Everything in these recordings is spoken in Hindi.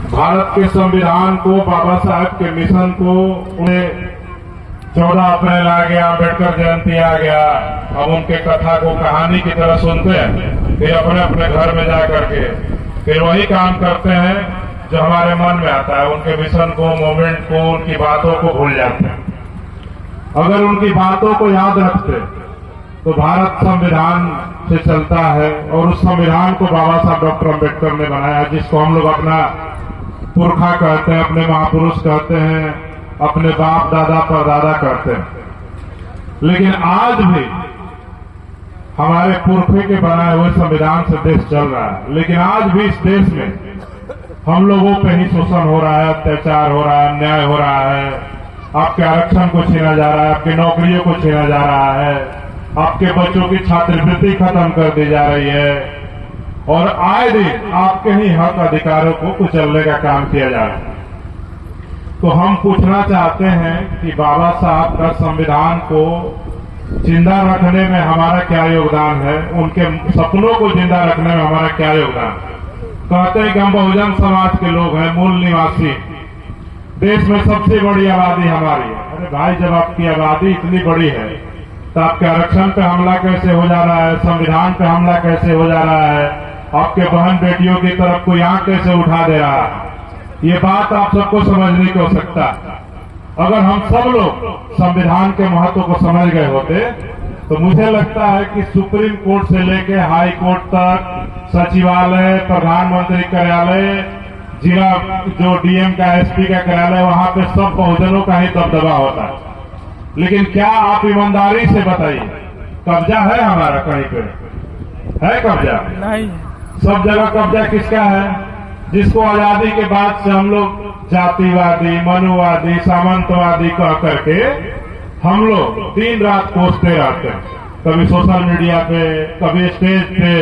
भारत के संविधान को, बाबा साहब के मिशन को उन्हें 14 अप्रैल आ गया, अम्बेडकर जयंती आ गया, अब उनके कथा को कहानी की तरह सुनते हैं, फिर अपने अपने घर में जा करके फिर वही काम करते हैं जो हमारे मन में आता है। उनके मिशन को, मूवमेंट को, उनकी बातों को भूल जाते हैं। अगर उनकी बातों को याद रखते तो भारत संविधान से चलता है, और उस संविधान को बाबा साहब डॉक्टर अम्बेडकर ने बनाया, जिसको हम लोग अपना पुरखा कहते हैं, अपने महापुरुष कहते हैं, अपने बाप दादा परदादा कहते हैं। लेकिन आज भी हमारे पुरखे के बनाए हुए संविधान से देश चल रहा है, लेकिन आज भी इस देश में हम लोगों पे ही शोषण हो रहा है, अत्याचार हो रहा है, अन्याय हो रहा है। आपके आरक्षण को छीना जा रहा है, आपकी नौकरियों को छीना जा रहा है, आपके बच्चों की छात्रवृत्ति खत्म कर दी जा रही है, और आए दिन आपके ही हक अधिकारों को कुचलने का काम किया जा रहा है। तो हम पूछना चाहते हैं कि बाबा साहब का संविधान को जिंदा रखने में हमारा क्या योगदान है, उनके सपनों को जिंदा रखने में हमारा क्या योगदान है। कहते हैं कि हम बहुजन समाज के लोग हैं, मूल निवासी, देश में सबसे बड़ी आबादी हमारी है। अरे भाई, जब आपकी आबादी इतनी बड़ी है तो आपके आरक्षण पे हमला कैसे हो जा रहा है, संविधान पे हमला कैसे हो जा रहा है, आपके बहन बेटियों की तरफ कोई आंख कैसे उठा दे रहा है। ये बात आप सबको समझने की आवश्यकता है। अगर हम सब लोग संविधान के महत्व को समझ गए होते तो मुझे लगता है कि सुप्रीम कोर्ट से लेकर हाई कोर्ट तक, सचिवालय, प्रधानमंत्री कार्यालय, जिला जो डीएम का, एसपी का कार्यालय, वहां पे सब बहुजनों का ही दबदबा होता है। लेकिन क्या आप ईमानदारी से बताइए, कब्जा है हमारा कहीं पे? है कब्जा? नहीं। सब जगह कब्जा किसका है? जिसको आजादी के बाद से हम लोग जातिवादी, मनुवादी, सामंतवादी कह करके हम लोग दिन रात कोसते रहते हैं, कभी सोशल मीडिया पे, कभी स्टेज पे।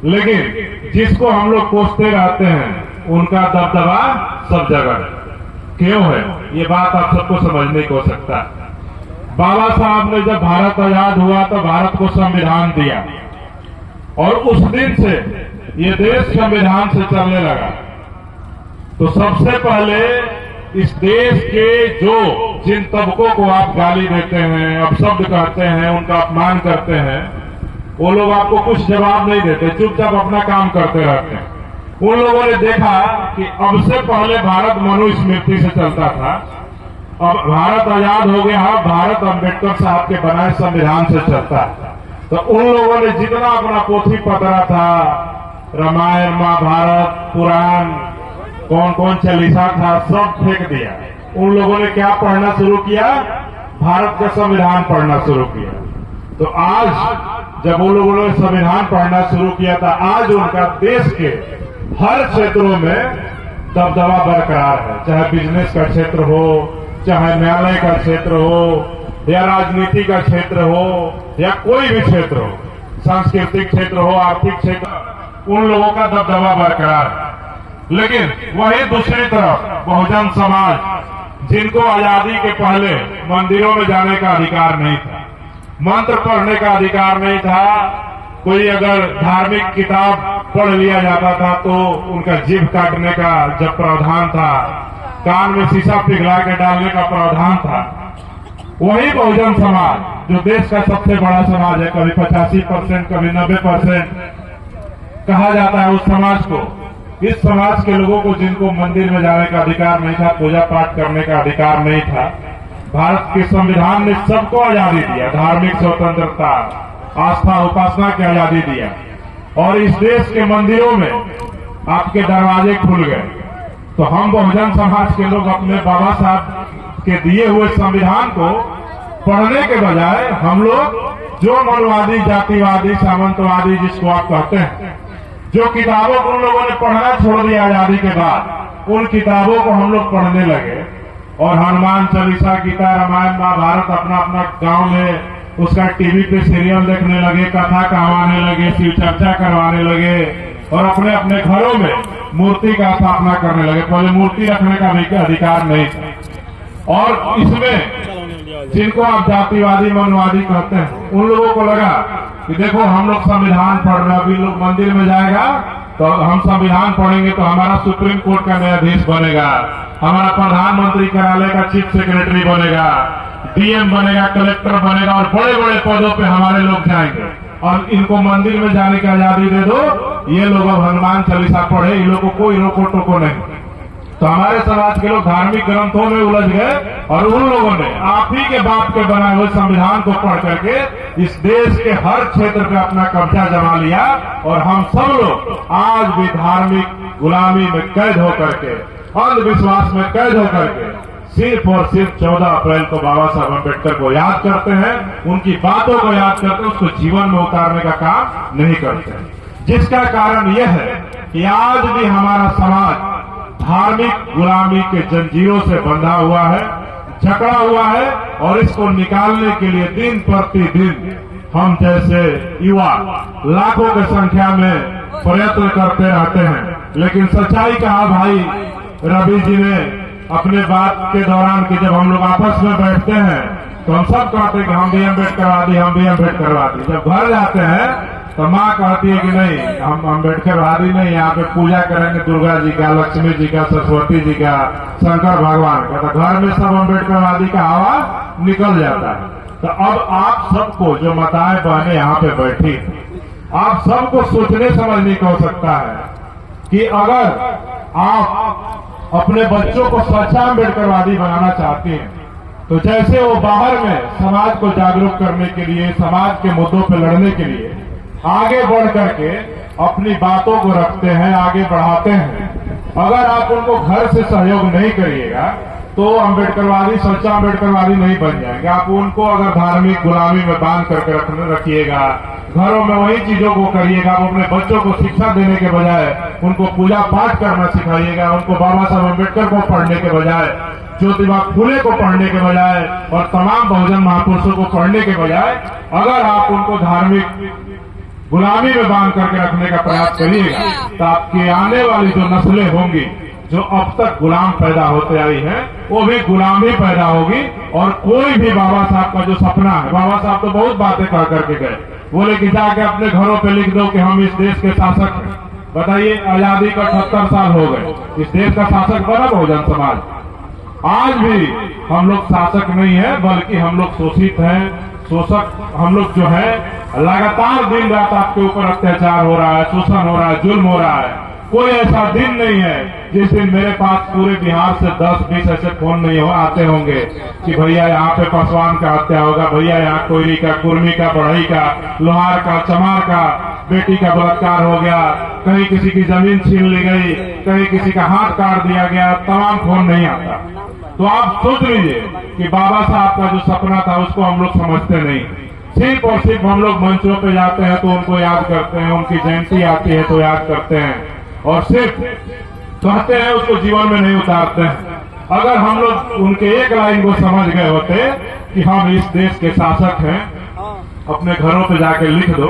लेकिन जिसको हम लोग कोसते रहते हैं उनका दबदबा सब जगह क्यों है? ये बात आप सबको समझने को हो सकता है। बाबा साहब ने जब भारत आजाद हुआ तो भारत को संविधान दिया, और उस दिन से ये देश संविधान से चलने लगा। तो सबसे पहले इस देश के जिन तबकों को आप गाली देते हैं, अपशब्द कहते हैं, उनका अपमान करते हैं, वो लोग आपको कुछ जवाब नहीं देते, चुपचाप अपना काम करते रहते हैं। उन लोगों ने देखा कि अब से पहले भारत मनुस्मृति से चलता था, अब भारत आजाद हो गया, भारत अम्बेडकर साहब के बनाए संविधान से चलता है। तो उन लोगों ने जितना अपना पोथी पतरा था, रामायण, महाभारत, पुराण, कौन कौन चालीसा था, सब फेंक दिया। उन लोगों ने क्या पढ़ना शुरू किया? भारत का संविधान पढ़ना शुरू किया। तो आज जब उन लोगों ने संविधान पढ़ना शुरू किया था, आज उनका देश के हर क्षेत्रों में दबदबा बरकरार है, चाहे बिजनेस का क्षेत्र हो, चाहे न्यायालय का क्षेत्र हो, या राजनीति का क्षेत्र हो, या कोई भी क्षेत्र हो, सांस्कृतिक क्षेत्र हो, आर्थिक क्षेत्र, उन लोगों का दबदबा बरकरार है। लेकिन वही दूसरी तरफ बहुजन समाज, जिनको आजादी के पहले मंदिरों में जाने का अधिकार नहीं था, मंत्र पढ़ने का अधिकार नहीं था, कोई अगर धार्मिक किताब पढ़ लिया जाता था तो उनका जीभ काटने का जब प्रावधान था, कान में शीशा पिघला के डालने का प्रावधान था, वही बहुजन समाज जो देश का सबसे बड़ा समाज है, कभी 85%, कभी 90% कहा जाता है उस समाज को, इस समाज के लोगों को, जिनको मंदिर में जाने का अधिकार नहीं था, पूजा पाठ करने का अधिकार नहीं था, भारत के संविधान ने सबको आजादी दिया, धार्मिक स्वतंत्रता, आस्था उपासना की आजादी दिया, और इस देश के मंदिरों में आपके दरवाजे खुल गए। तो हम बहुजन समाज के लोग अपने बाबा साहब के दिए हुए संविधान को पढ़ने के बजाय हम लोग जो मनुवादी, जातिवादी, सामंतवादी जिसको आप कहते हैं, जो किताबों को उन लोगों ने पढ़ना छोड़ दिया आजादी के बाद, उन किताबों को हम लोग पढ़ने लगे, और हनुमान चालीसा, गीता, रामायण, महाभारत अपना अपना गांव में उसका टीवी पे सीरियल देखने लगे, कथा कहवाने लगे, शिव चर्चा करवाने लगे, और अपने अपने घरों में मूर्ति का स्थापना करने लगे। पहले मूर्ति रखने का भी अधिकार नहीं था। और इसमें जिनको आप जातिवादी, मनवादी कहते हैं, उन लोगों को लगा कि देखो हम लोग संविधान पढ़ रहे हैं, अभी लोग मंदिर में जाएगा तो हम संविधान पढ़ेंगे तो हमारा सुप्रीम कोर्ट का न्यायाधीश बनेगा, हमारा प्रधानमंत्री कार्यालय का चीफ सेक्रेटरी बनेगा, डीएम बनेगा, कलेक्टर बनेगा और बड़े बड़े पदों पे हमारे लोग जाएंगे। और इनको मंदिर में जाने की आजादी दे दो, ये लोग अब हनुमान चालीसा पढ़े, इन लोगों को कोई रोको टोको नहीं। तो हमारे समाज के लोग धार्मिक ग्रंथों में उलझ गए और उन लोगों ने आप ही के बाप के बनाए हुए संविधान को पढ़ करके इस देश के हर क्षेत्र पे अपना कब्जा जमा लिया। और हम सब लोग आज भी धार्मिक गुलामी में कैद होकर के, अंधविश्वास में कैद होकर के सिर्फ और सिर्फ 14 अप्रैल को बाबा साहब अम्बेडकर को याद करते हैं, उनकी बातों को याद करते हैं, उसको जीवन में उतारने का काम नहीं करते हैं। जिसका कारण यह है कि आज भी हमारा समाज धार्मिक गुलामी के जंजीरों से बंधा हुआ है, जकड़ा हुआ है और इसको निकालने के लिए दिन प्रतिदिन हम जैसे युवा लाखों की संख्या में प्रयत्न करते रहते हैं। लेकिन सच्चाई कहा भाई रवि जी ने अपने बात के दौरान कि जब हम लोग आपस में बैठते हैं तो हम सब कहते हैं कि हम भी अम्बेडकरवादी, हम भी अम्बेडकरवादी। जब घर जाते हैं तो माँ कहती है कि नहीं, हम अम्बेडकरवादी नहीं, यहाँ पे पूजा करेंगे दुर्गा जी का, लक्ष्मी जी का, सरस्वती जी का, शंकर भगवान का। तो घर में सब अम्बेडकरवादी का हवा निकल जाता है। तो अब आप सबको जो माताएं बहनें यहाँ पे बैठी, आप सबको सोचने समझने की आवश्यकता है कि अगर आप अपने बच्चों को सच्चा अम्बेडकरवादी बनाना चाहते हैं तो जैसे वो बाहर में समाज को जागरूक करने के लिए, समाज के मुद्दों पर लड़ने के लिए आगे बढ़ करके अपनी बातों को रखते हैं, आगे बढ़ाते हैं, अगर आप उनको घर से सहयोग नहीं करिएगा तो अम्बेडकरवादी सच्चा अम्बेडकरवादी नहीं बन जाएंगे। आप उनको अगर धार्मिक गुलामी में बांध करके रखिएगा, घरों में वही चीजों को करिएगा, आप अपने बच्चों को शिक्षा देने के बजाय उनको पूजा पाठ करना सिखाइएगा, उनको बाबा साहब अम्बेडकर को पढ़ने के बजाय, ज्योतिबा फुले को पढ़ने के बजाय और तमाम बहुजन महापुरुषों को पढ़ने के बजाय अगर आप उनको धार्मिक गुलामी में बांध करके रखने का प्रयास करिएगा तो आपकी आने वाली जो नस्लें होंगी, जो अब तक गुलाम पैदा होते आई हैं, वो भी गुलाम ही पैदा होगी। और कोई भी बाबा साहब का जो सपना है, बाबा साहब तो बहुत बातें कह करके गए, बोले कि जाके अपने घरों पे लिख दो कि हम इस देश के शासक हैं। बताइए, आजादी का 78 साल हो गए, इस देश का शासक बना बहुजन समाज। आज भी हम लोग शासक नहीं है, बल्कि हम लोग शोषित हैं, शोषक हम लोग जो है लगातार दिन रात आपके ऊपर अत्याचार हो रहा है, शोषण हो रहा है, जुल्म हो रहा है। कोई ऐसा दिन नहीं है जिस दिन मेरे पास पूरे बिहार से 10-20 ऐसे फोन नहीं आते होंगे कि भैया यहाँ पे पासवान का हत्या होगा, भैया यहाँ कोयरी का, कुर्मी का, बढ़ई का, लोहार का, चमार का बेटी का बलात्कार हो गया, कहीं किसी की जमीन छीन ली गई, कहीं किसी का हाथ काट दिया गया, तमाम फोन नहीं आता। तो आप सोच लीजिए कि बाबा साहब का जो सपना था उसको हम लोग समझते नहीं। सिर्फ और सिर्फ हम लोग मंचों पे जाते हैं तो उनको याद करते हैं, उनकी जयंती आती है तो याद करते हैं और सिर्फ कहते हैं, उसको जीवन में नहीं उतारते हैं। अगर हम लोग उनके एक लाइन को समझ गए होते कि हम इस देश के शासक हैं, अपने घरों पे जाके लिख दो,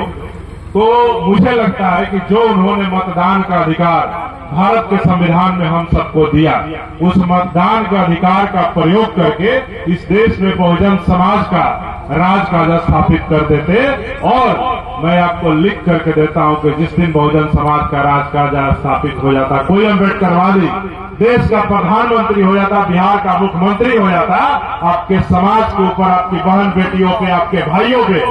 तो मुझे लगता है कि जो उन्होंने मतदान का अधिकार भारत के संविधान में हम सबको दिया, उस मतदान के अधिकार का प्रयोग करके इस देश में बहुजन समाज का राजकाज स्थापित कर देते। और मैं आपको लिख करके देता हूं कि जिस दिन बहुजन समाज का राजकाज स्थापित हो जाता, कोई अम्बेडकरवादी देश का प्रधानमंत्री हो जाता, बिहार का मुख्यमंत्री हो जाता, आपके समाज के ऊपर, आपकी बहन बेटियों पे, आपके भाइयों पे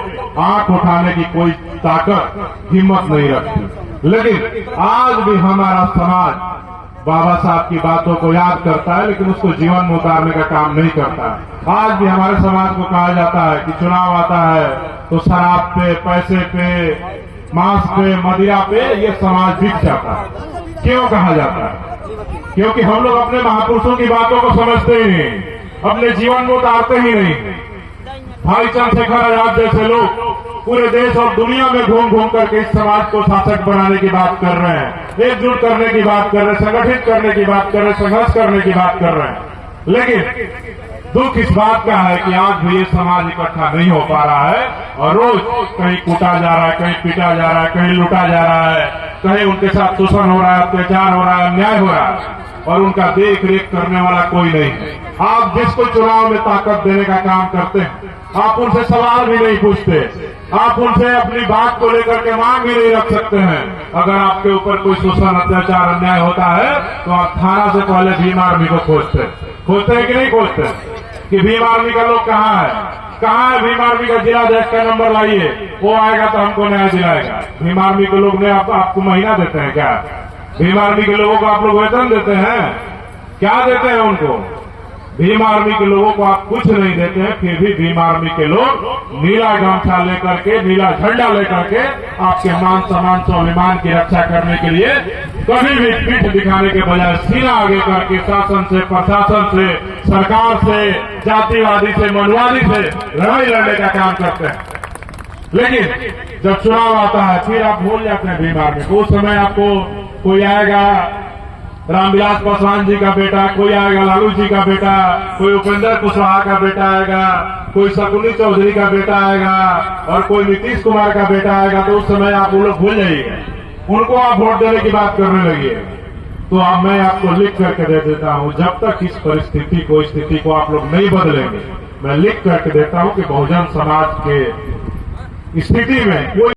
आंख उठाने की कोई ताकत, हिम्मत नहीं रखती। लेकिन आज भी हमारा समाज बाबा साहब की बातों को याद करता है, लेकिन उसको जीवन में उतारने का काम नहीं करता है। आज भी हमारे समाज को कहा जाता है कि चुनाव आता है तो शराब पे, पैसे पे, मांस पे, मदिरा पे ये समाज बिक जाता है। क्यों कहा जाता है? क्योंकि हम लोग अपने महापुरुषों की बातों को समझते ही नहीं, अपने जीवन में उतारते ही नहीं। भाई चंद्रशेखर आजाद जैसे लोग पूरे देश और दुनिया में घूम घूम करके इस समाज को शासक बनाने की बात कर रहे हैं, एकजुट करने की बात कर रहे हैं, संगठित करने की बात कर रहे हैं, संघर्ष करने की बात कर रहे हैं। लेकिन दुख इस बात का है कि आज भी ये समाज इकट्ठा नहीं हो पा रहा है और रोज कहीं कूटा जा रहा है, कहीं पीटा जा रहा है, कहीं लूटा जा रहा है, कहीं उनके साथ शोषण हो रहा है, अत्याचार हो रहा है, अन्याय हो रहा है और उनका देख रेख करने वाला कोई नहीं है। आप जिसको चुनाव में ताकत देने का काम करते हैं, आप उनसे सवाल भी नहीं पूछते आप उनसे अपनी बात को लेकर के मांग भी नहीं रख सकते हैं। अगर आपके ऊपर कोई शोषण, अत्याचार, अन्याय होता है तो आप थाना से पहले भीम आर्मी को खोजते हैं कि नहीं खोजते? कि भीम आर्मी का लोग कहाँ है भीम आर्मी का जिलाध्यक्ष का नंबर लाइए, वो आएगा तो हमको न्याय दिलाएगा। भीम आर्मी के लोग ने आपको महीना देते हैं क्या? भीम आर्मी के लोगों को आप लोग वेतन देते हैं क्या? देते हैं उनको? भीम आर्मी के लोगों को आप कुछ नहीं देते हैं, फिर भी भीम आर्मी के लोग नीला गमछा लेकर के, नीला झंडा लेकर के आपके मान सम्मान स्वाभिमान की रक्षा करने के लिए कभी भी पीठ दिखाने के बजाय सीना आगे करके शासन से, प्रशासन से, सरकार से, जातिवादी से, मनुवादी से लड़ाई लड़ने का काम करते हैं। लेकिन जब चुनाव आता है फिर आप भूल जाते हैं भीम आर्मी को। उस समय आपको कोई आएगा रामविलास पासवान जी का बेटा, कोई आएगा लालू जी का बेटा, कोई उपेंद्र कुशवाहा का बेटा आएगा, कोई शकुनी चौधरी का बेटा आएगा और कोई नीतीश कुमार का बेटा आएगा, तो उस समय आप वो लोग भूल जाइएगा, उनको आप वोट देने की बात करने लगिएगा। तो अब मैं आपको लिख करके दे देता हूं, जब तक इस स्थिति को आप लोग नहीं बदलेंगे, मैं लिख करके देता हूं कि बहुजन समाज के स्थिति में कोई